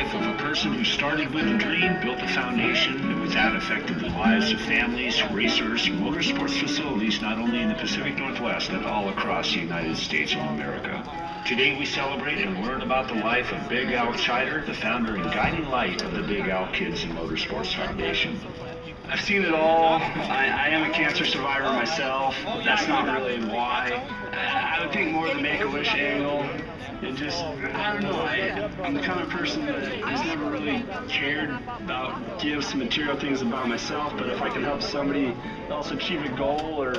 life of a person who started with a dream, built a foundation, and with that affected the lives of families, racers, motorsports facilities, not only in the Pacific Northwest, but all across the United States of America. Today we celebrate and learn about the life of Big Al Chider, the founder and guiding light of the Big Al Kids in Motorsports Foundation. I've seen it all. I am a cancer survivor myself. That's not really why. I would think more of the Make-A-Wish angle. And just, I don't know, I'm the kind of person that has never really cared about gifts and material things about myself, but if I can help somebody else achieve a goal or,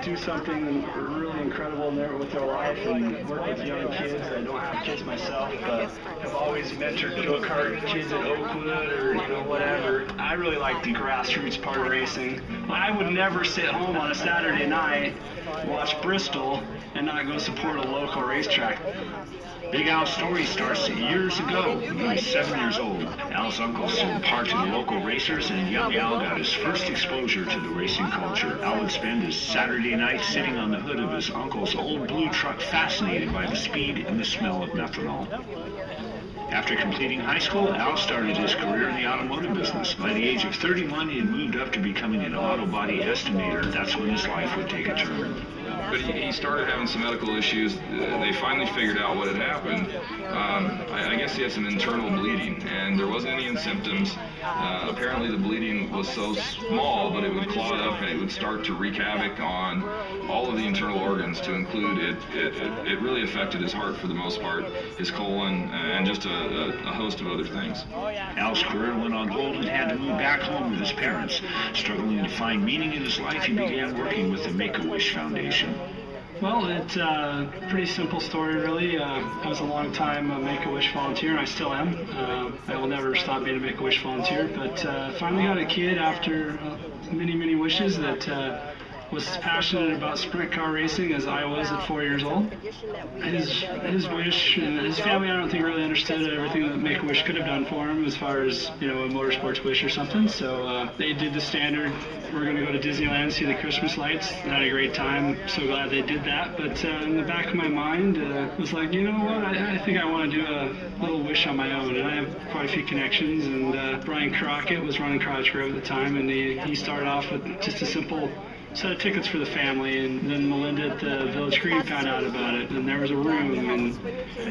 do something really incredible with their life and work with young kids. I don't have kids myself, but I've always mentored go-kart kids at Oakwood or, whatever. I really like the grassroots part of racing. I would never sit home on a Saturday night, watch Bristol, and not go support a local racetrack. Big Al's story starts years ago when he was 7 years old. Al's uncle sold parts to the local racers, and young Al got his first exposure to the racing culture. Al would spend his Saturday night sitting on the hood of his uncle's old blue truck, fascinated by the speed and the smell of methanol. After completing high school, Al started his career in the automotive business. By the age of 31, he had moved up to becoming an auto body estimator. That's when his life would take a turn. But he started having some medical issues. They finally figured out what had happened. I guess he had some internal bleeding, and there wasn't any symptoms. Apparently the bleeding was so small, but it would clot up and it would start to wreak havoc on all of the internal organs, to include it really affected his heart for the most part, his colon, and just a host of other things. Al's career went on hold and had to move back home with his parents. Struggling to find meaning in his life, he began working with the Make-A-Wish Foundation. Well, it's a pretty simple story, really. I was a long time Make-A-Wish volunteer, and I still am. I will never stop being a Make-A-Wish volunteer, but finally got a kid after many, many wishes that was as passionate about sprint car racing as I was at 4 years old. His wish, and his family, I don't think really understood everything that Make-A-Wish could have done for him as far as, a motorsports wish or something. So they did the standard, we're going to go to Disneyland, see the Christmas lights, and had a great time. So glad they did that. But in the back of my mind, it was like, what, I think I want to do a little wish on my own. And I have quite a few connections, and Brian Crockett was running Crotch Grove at the time, and he started off with just a simple set of tickets for the family, and then Melinda at the Village Green found out about it, and there was a room, and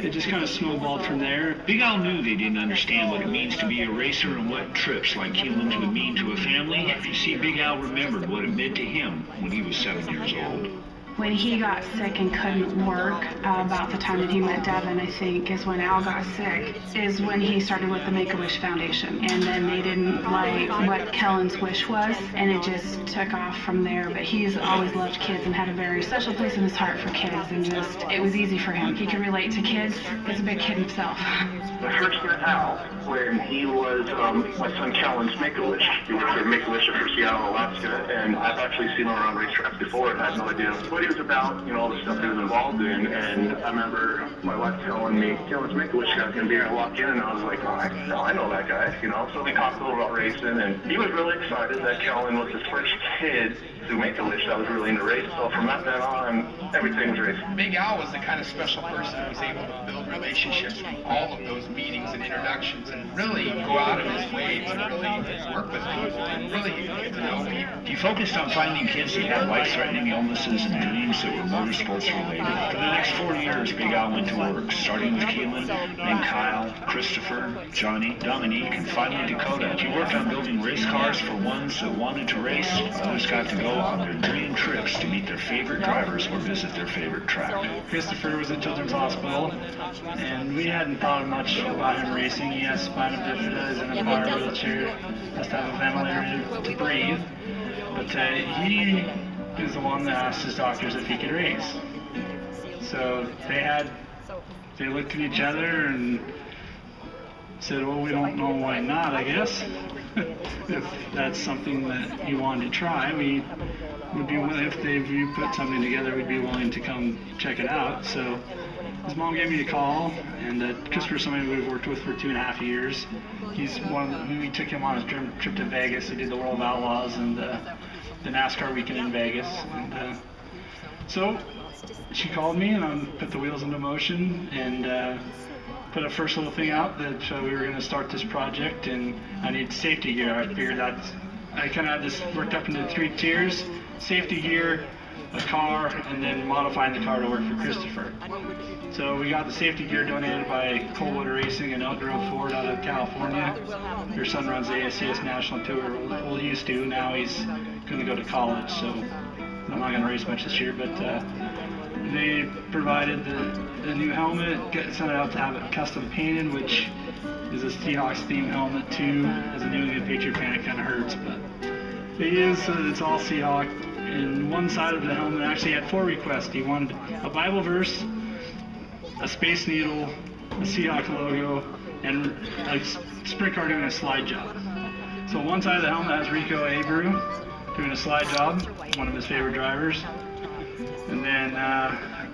it just kind of snowballed from there. Big Al knew they didn't understand what it means to be a racer and what trips like Keeneland's would mean to a family. You see, Big Al remembered what it meant to him when he was 7 years old. When he got sick and couldn't work, about the time that he met Devin, I think, is when Al got sick, is when he started with the Make-A-Wish Foundation. And then they didn't like what Kellen's wish was, and it just took off from there. But he's always loved kids and had a very special place in his heart for kids, and just, it was easy for him. He could relate to kids. He's a big kid himself. I first met Al when he was my son Kellen's Make-A-Wish. He worked for Make-A-Wish for Seattle, Alaska, and I've actually seen him around racetracks before and had no idea what he was about, all the stuff he was involved in. And I remember my wife telling me, Kellen's Make-A-Wish guy's going to be here. I walk in and I was like, I know that guy, So we talked a little about racing, and he was really excited that Kellen was his first kid to Make-A-Wish that was really into racing. So from that then on, everything was racing. Big Al was the kind of special person who was able to build relationships through all of those meetings and introductions, and really go out of his way to really work with people and really get to know people. He focused on finding kids that had life-threatening illnesses and dreams that were motorsports related. For the next 4 years, Big Al went to work, starting with Keelan, then Kyle, Christopher, Johnny, Dominique, and finally Dakota. He worked on building race cars for ones that wanted to race. Others got to go on their dream trips to meet their favorite drivers or visit their favorite track. Christopher was in Children's Hospital, and we hadn't thought much about him racing. He has spina bifida, is in a power wheelchair, has to have a ventilator to breathe. But he is the one that asked his doctors if he could race. So they looked at each other and said, well, we don't know why not, I guess. If that's something that you wanted to try, we would be willing, if you put something together, we'd be willing to come check it out. So his mom gave me a call, and Christopher's somebody we've worked with for 2.5 years. He's we took him on his trip to Vegas. We did the World of Outlaws and the NASCAR weekend in Vegas. And so she called me, and I put the wheels into motion and put a first little thing out that we were going to start this project, and I need safety gear. I figured that I kind of had this worked up into 3 tiers: safety gear, a car, and then modifying the car to work for Christopher. So we got the safety gear donated by Coldwater Racing and Elk Grove Ford out of California. Their son runs the ASCS National Tour. Well, he used to. Now he's going to go to college, so I'm not going to race much this year. But they provided the new helmet, sent it out to have it custom painted, which is a Seahawks themed helmet too. As a New England Patriot fan, it kind of hurts, but it is. It's all Seahawk. And one side of the helmet actually had 4 requests. He wanted a Bible verse, a Space Needle, a Seahawk logo, and a sprint car doing a slide job. So one side of the helmet has Rico Abreu doing a slide job, one of his favorite drivers. And then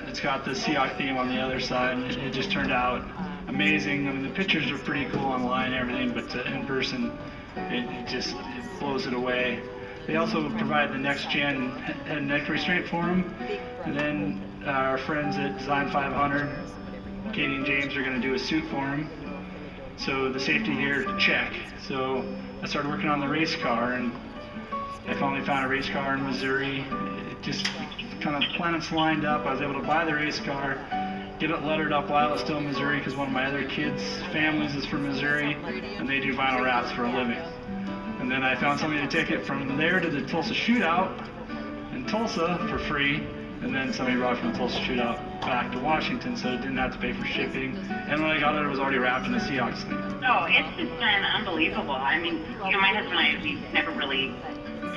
it's got the Seahawk theme on the other side, and it just turned out amazing. I mean, the pictures are pretty cool online and everything, but in person, it blows it away. They also provide the next-gen head and neck restraint for him. And then our friends at Design 500, Katie and James, are going to do a suit for him. So the safety gear, check. So I started working on the race car, and I finally found a race car in Missouri. It just kind of planets lined up. I was able to buy the race car, get it lettered up while it's still in Missouri, because one of my other kids' families is from Missouri, and they do vinyl wraps for a living. And then I found somebody to take it from there to the Tulsa Shootout in Tulsa for free, and then somebody brought it from the Tulsa Shootout back to Washington, so it didn't have to pay for shipping. And when I got it, it was already wrapped in a Seahawks thing. Oh, it's just been unbelievable. I mean, my husband and I, we've never really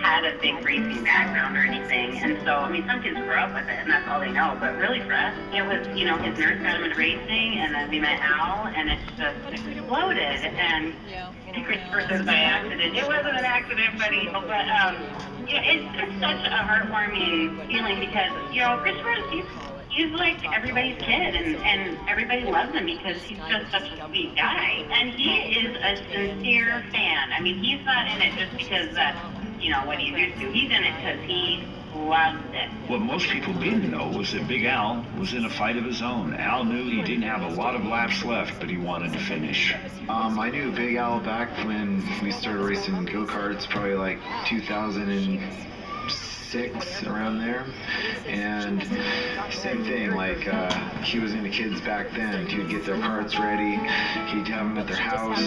had a big racing background or anything, and so, I mean, some kids grow up with it, and that's all they know, but really for us, it was, his nurse got him into racing, and then we met Al, and it just exploded, and Christopher says by accident. It wasn't an accident, buddy, but, it's just such a heartwarming feeling, because, Christopher, he's like everybody's kid, and everybody loves him because he's just such a sweet guy, and he is a sincere fan. I mean, he's not in it just because that's, what he's used to. He's in it because he loves it. What most people didn't know was that Big Al was in a fight of his own. Al knew he didn't have a lot of laps left, but he wanted to finish. I knew Big Al back when we started racing go-karts, probably like 2006, around there. And same thing, like he was into kids back then. He would get their carts ready, he'd have them at their house,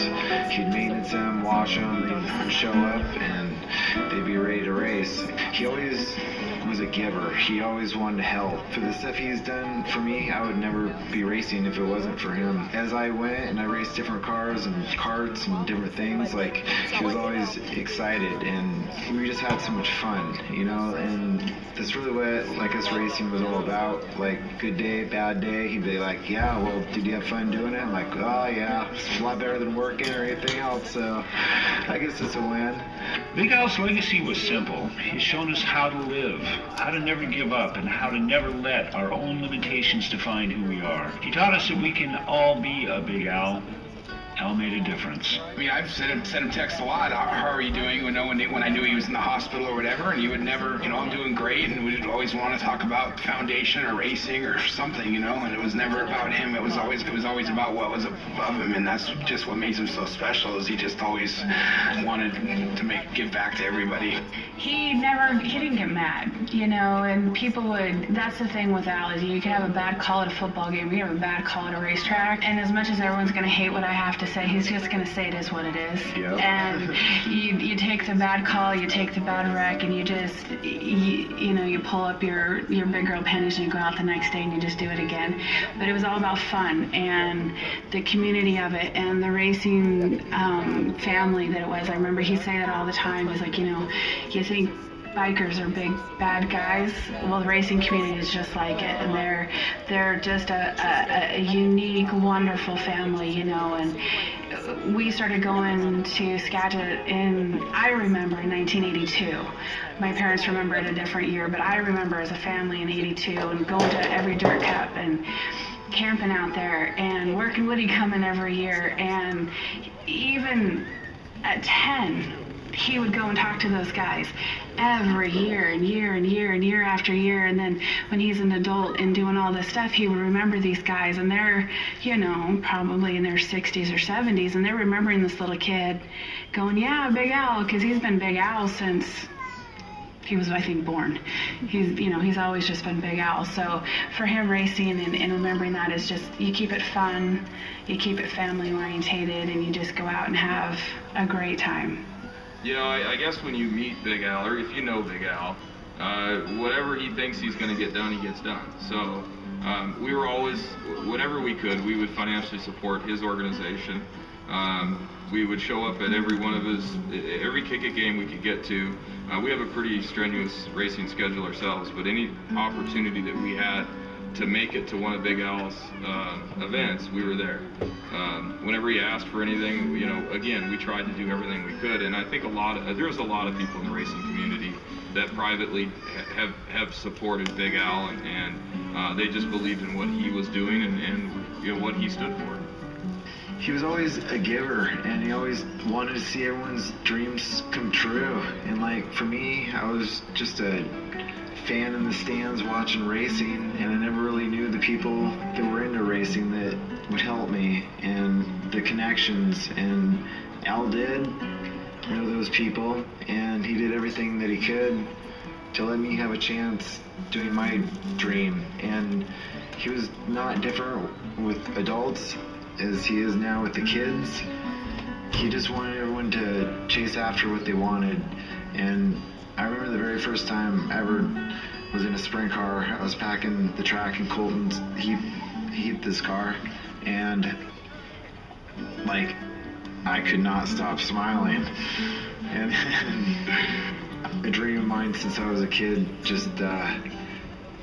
he'd maintenance them, wash them, they'd show up, and they'd be ready to race. He always was a giver. He always wanted to help. For the stuff he's done for me, I would never be racing if it wasn't for him. As I went and I raced different cars and karts and different things, like, he was always excited, and we just had so much fun, and that's really what, like, us racing was all about. Like, good day, bad day, he'd be like, yeah, well, did you have fun doing it? I'm like, oh yeah, it's a lot better than working or anything else, so I guess it's a win. Big Al's legacy was simple. He's shown us how to live, how to never give up, and how to never let our own limitations define who we are. He taught us that we can all be a Big Al. Al made a difference. I mean, I've sent him texts a lot. How are you doing? When I knew he was in the hospital or whatever, and he would never, I'm doing great, and we'd always want to talk about the foundation or racing or something, and it was never about him. It was always about what was above him, and that's just what makes him so special. Is he just always wanted to give back to everybody. He didn't get mad, and people would. That's the thing with Al, is you can have a bad call at a football game, you can have a bad call at a racetrack, and as much as everyone's going to hate what I have to say, he's just going to say it is what it is. Yep. And you take the bad call, you take the bad wreck, and you just, you pull up your big girl panties and you go out the next day and you just do it again. But it was all about fun and the community of it and the racing family that it was. I remember he'd say that all the time. He's like, you think bikers are big bad guys? Well, the racing community is just like it, and they're just a unique, wonderful family, and we started going to Skagit I remember in 1982. My parents remember it a different year, but I remember as a family in 82 and going to every dirt cup and camping out there and working Woody coming every year, and even at 10, he would go and talk to those guys every year and year and year and year after year. And then when he's an adult and doing all this stuff, he would remember these guys, and they're, you know, probably in their 60s or 70s, and they're remembering this little kid going, yeah, Big Al, because he's been Big Al since he was, I think, born. He's always just been Big Al. So for him, racing and remembering that is just, you keep it fun, you keep it family orientated, and you just go out and have a great time. You know, I guess when you meet Big Al, or if you know Big Al, whatever he thinks he's going to get done, he gets done. So we were always, whenever we could, we would financially support his organization. We would show up at every one of every Kick It game we could get to. We have a pretty strenuous racing schedule ourselves, but any opportunity that we had to make it to one of Big Al's events, we were there. Whenever he asked for anything, you know, again, we tried to do everything we could, and I think there's a lot of people in the racing community that privately have supported Big Al, and they just believed in what he was doing and you know, what he stood for. He was always a giver, and he always wanted to see everyone's dreams come true. And like for me, I was just a fan in the stands watching racing, and I never really knew the people that were into racing that would help me and the connections. And Al did know those people, and he did everything that he could to let me have a chance doing my dream. And he was not different with adults as he is now with the kids. He just wanted everyone to chase after what they wanted. And I remember the very first time I ever was in a sprint car. I was packing the track in Colton's heat this car, and like I could not stop smiling. And a dream of mine since I was a kid, just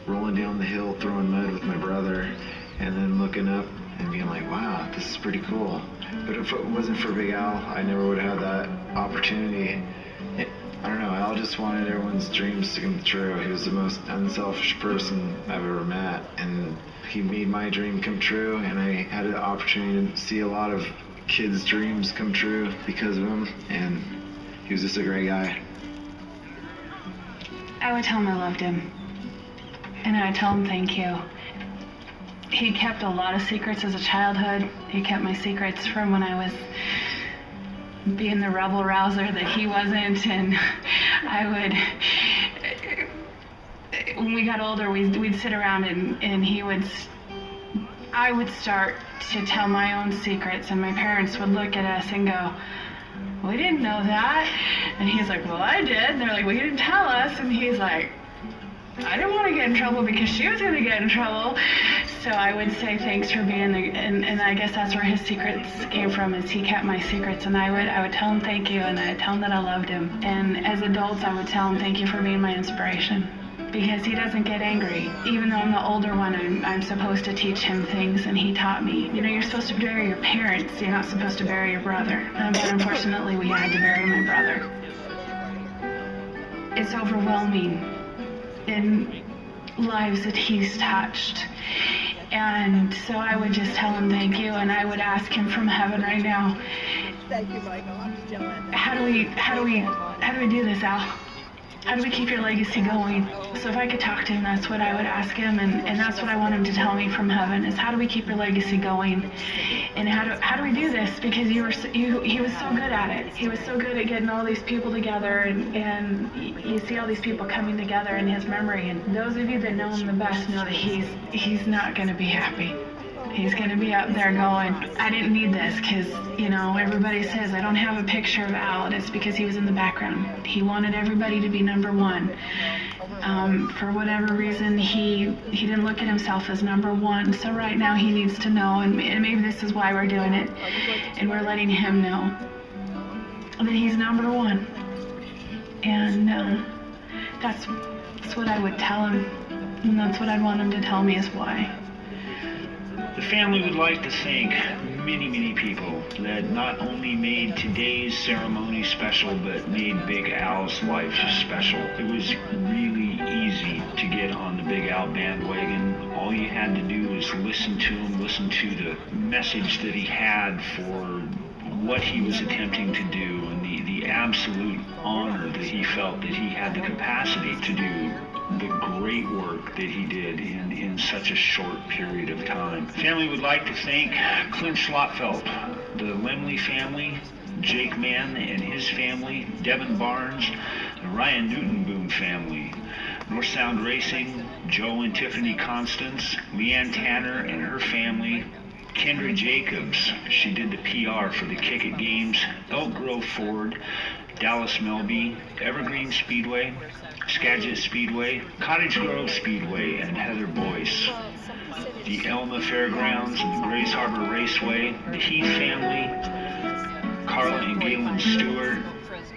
rolling down the hill, throwing mud with my brother, and then looking up and being like, wow, this is pretty cool. But if it wasn't for Big Al, I never would have had that opportunity. I don't know, Al just wanted everyone's dreams to come true. He was the most unselfish person I've ever met, and he made my dream come true, and I had an opportunity to see a lot of kids' dreams come true because of him, and he was just a great guy. I would tell him I loved him, and I would tell him thank you. He kept a lot of secrets as a childhood. He kept my secrets from when I was being the rebel rouser that he wasn't, and when we got older, we'd sit around and I would start to tell my own secrets, and my parents would look at us and go, we didn't know that. And he's like, well, I did. And they're like, well, you didn't tell us. And he's like, I didn't want to get in trouble because she was going to get in trouble. So I would say thanks for being and I guess that's where his secrets came from, is he kept my secrets, and I would tell him thank you, and I'd tell him that I loved him. And as adults, I would tell him thank you for being my inspiration, because he doesn't get angry. Even though I'm the older one, I'm supposed to teach him things, and he taught me. You know, you're supposed to bury your parents, you're not supposed to bury your brother. But unfortunately, we had to bury my brother. It's overwhelming in lives that he's touched. And so I would just tell him thank you, and I would ask him from heaven right now, thank you, Michael. I'm still in. How do we do this, Al? How do we keep your legacy going? So if I could talk to him, that's what I would ask him, and that's what I want him to tell me from heaven, is how do we keep your legacy going? And how do we do this? Because he was so good at it. He was so good at getting all these people together, and you see all these people coming together in his memory. And those of you that know him the best know that he's not going to be happy. He's going to be up there going, I didn't need this, because, you know, everybody says I don't have a picture of Al, and it's because he was in the background. He wanted everybody to be number one. For whatever reason, he didn't look at himself as number one. So right now he needs to know, and maybe this is why we're doing it, and we're letting him know that he's number one. And that's what I would tell him, and that's what I'd want him to tell me is why. The family would like to thank many, many people that not only made today's ceremony special, but made Big Al's life special. It was really easy to get on the Big Al bandwagon. All you had to do was listen to him, listen to the message that he had for what he was attempting to do and the absolute honor that he felt that he had the capacity to do the great work that he did in such a short period of time. Family would like to thank Clint Schlotfeld, the Lemley family, Jake Mann and his family, Devin Barnes, the Ryan Newtonboom family, North Sound Racing, Joe and Tiffany Constance, Leanne Tanner and her family, Kendra Jacobs, she did the PR for the Kick It Games, Elk Grove Ford, Dallas Melby, Evergreen Speedway, Skagit Speedway, Cottage Grove Speedway, and Heather Boyce, the Elma Fairgrounds and the Grays Harbor Raceway, the Heath family, Carla and Galen Stewart,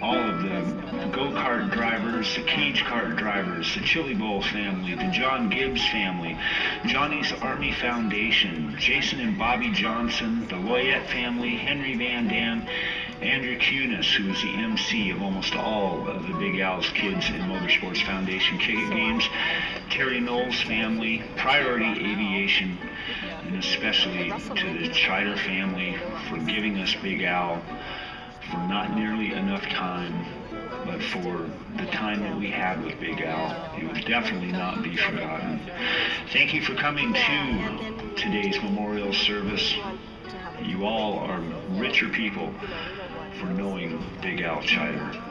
all of the go-kart drivers, the cage kart drivers, the Chili Bowl family, the John Gibbs family, Johnny's Army Foundation, Jason and Bobby Johnson, the Loyette family, Henry Van Dam, Andrew Cunis, who was the MC of almost all of the Big Al's Kids in Motorsports Foundation Kick It Games, Terry Knowles family, Priority Aviation, and especially to the Chider family for giving us Big Al for not nearly enough time, but for the time that we had with Big Al. It will definitely not be forgotten. Thank you for coming to today's memorial service. You all are richer people for knowing Big Al Chider.